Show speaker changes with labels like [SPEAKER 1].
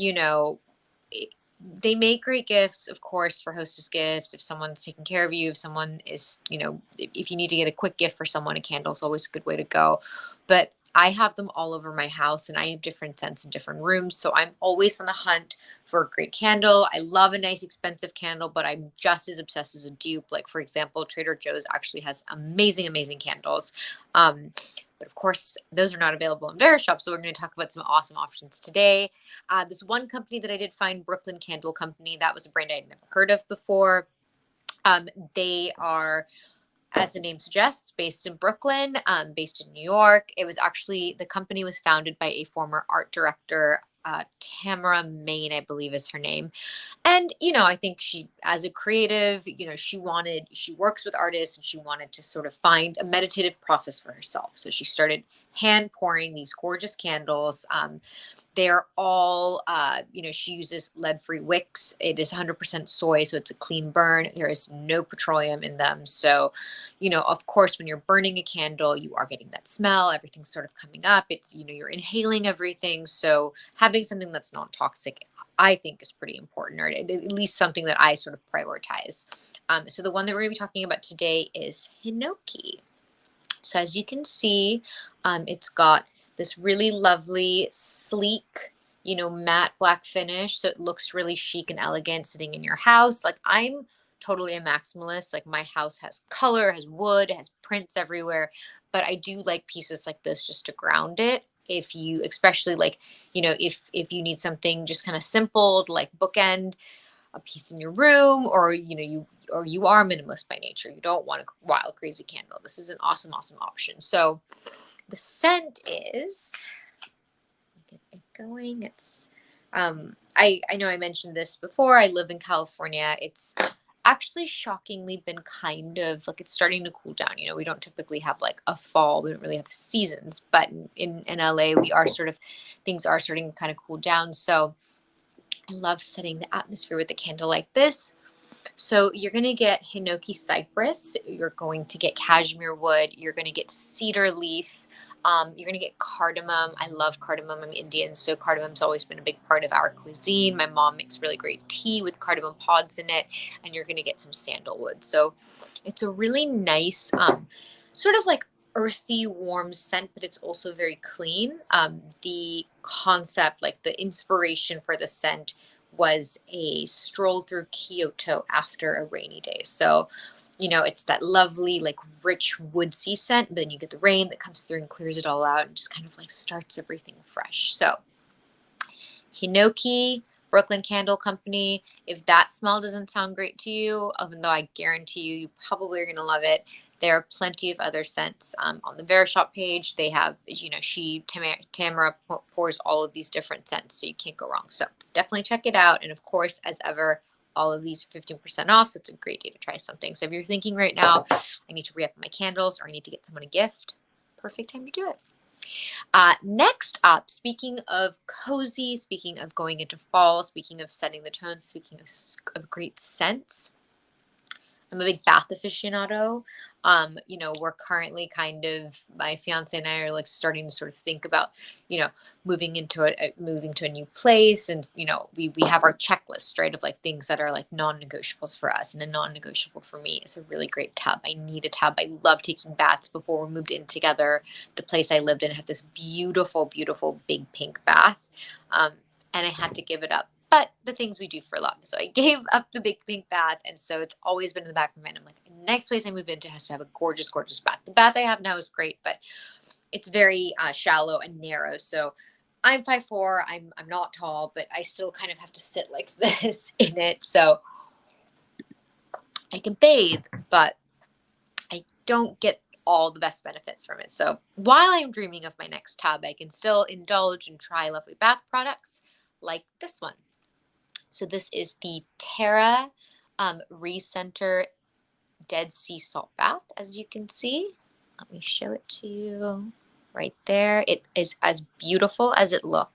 [SPEAKER 1] you know, they make great gifts, of course, for hostess gifts. If someone's taking care of you, if someone is, if you need to get a quick gift for someone, a candle is always a good way to go. But I have them all over my house, and I have different scents in different rooms. So I'm always on the hunt for a great candle. I love a nice, expensive candle, but I'm just as obsessed as a dupe. Like, for example, Trader Joe's actually has amazing, amazing candles. But of course, those are not available in Verishop. So we're going to talk about some awesome options today. This one company that I did find, Brooklyn Candle Company, that was a brand I'd never heard of before. They are, as the name suggests, based in Brooklyn, based in New York. It was actually, the company was founded by a former art director, Tamara Main, I believe is her name. And, I think she, as a creative, she works with artists, and she wanted to sort of find a meditative process for herself. So she started hand pouring these gorgeous candles. They're all, she uses lead-free wicks. It is 100% soy, so it's a clean burn. There is no petroleum in them. So, of course, when you're burning a candle, you are getting that smell. Everything's sort of coming up. It's, you're inhaling everything. So having something that's non-toxic, I think, is pretty important, or at least something that I sort of prioritize. So the one that we're going to be talking about today is Hinoki. So as you can see, it's got this really lovely, sleek, matte black finish. So it looks really chic and elegant sitting in your house. Like, I'm totally a maximalist. Like, my house has color, has wood, has prints everywhere. But I do like pieces like this just to ground it. If you, especially like, if you need something just kind of simple, like bookend a piece in your room, or you are minimalist by nature, you don't want a wild crazy candle, this is an awesome option. So the scent is, get it going, it's I know I mentioned this before, I live in California. It's actually shockingly been kind of like, it's starting to cool down. We don't typically have like a fall, we don't really have seasons, but in LA we are sort of, things are starting to kind of cool down. So I love setting the atmosphere with a candle like this. So you're going to get Hinoki cypress, you're going to get cashmere wood, you're going to get cedar leaf, you're going to get cardamom. I love cardamom. I'm Indian, so cardamom's always been a big part of our cuisine. My mom makes really great tea with cardamom pods in it, and you're going to get some sandalwood. So it's a really nice, sort of like earthy, warm scent, but it's also very clean. The concept, like the inspiration for the scent, was a stroll through Kyoto after a rainy day. So, it's that lovely, like rich woodsy scent, but then you get the rain that comes through and clears it all out and just kind of like starts everything fresh. So, Hinoki, Brooklyn Candle Company. If that smell doesn't sound great to you, even though I guarantee you probably are going to love it, there are plenty of other scents on the Verishop page. They have, Tamara pours all of these different scents, so you can't go wrong. So definitely check it out. And of course, as ever, all of these are 15% off, so it's a great day to try something. So if you're thinking right now, I need to re-up my candles, or I need to get someone a gift, perfect time to do it. Next up, speaking of cozy, speaking of going into fall, speaking of setting the tone, speaking of great scents, I'm a big bath aficionado. We're currently kind of, my fiance and I are like starting to sort of think about, moving to a new place. And, we have our checklist, right, of like things that are like non-negotiables for us. And a non-negotiable for me is a really great tub. I need a tub. I love taking baths. Before we moved in together, the place I lived in had this beautiful, beautiful big pink bath. And I had to give it up. But the things we do for love. So I gave up the big pink bath. And so it's always been in the back of my mind. I'm like, next place I move into has to have a gorgeous, gorgeous bath. The bath I have now is great, but it's very shallow and narrow. So I'm 5'4". I'm not tall, but I still kind of have to sit like this in it. So I can bathe, but I don't get all the best benefits from it. So while I'm dreaming of my next tub, I can still indulge and try lovely bath products like this one. So this is the Terra Recenter Dead Sea Salt Bath, as you can see. Let me show it to you right there. It is as beautiful as it looks.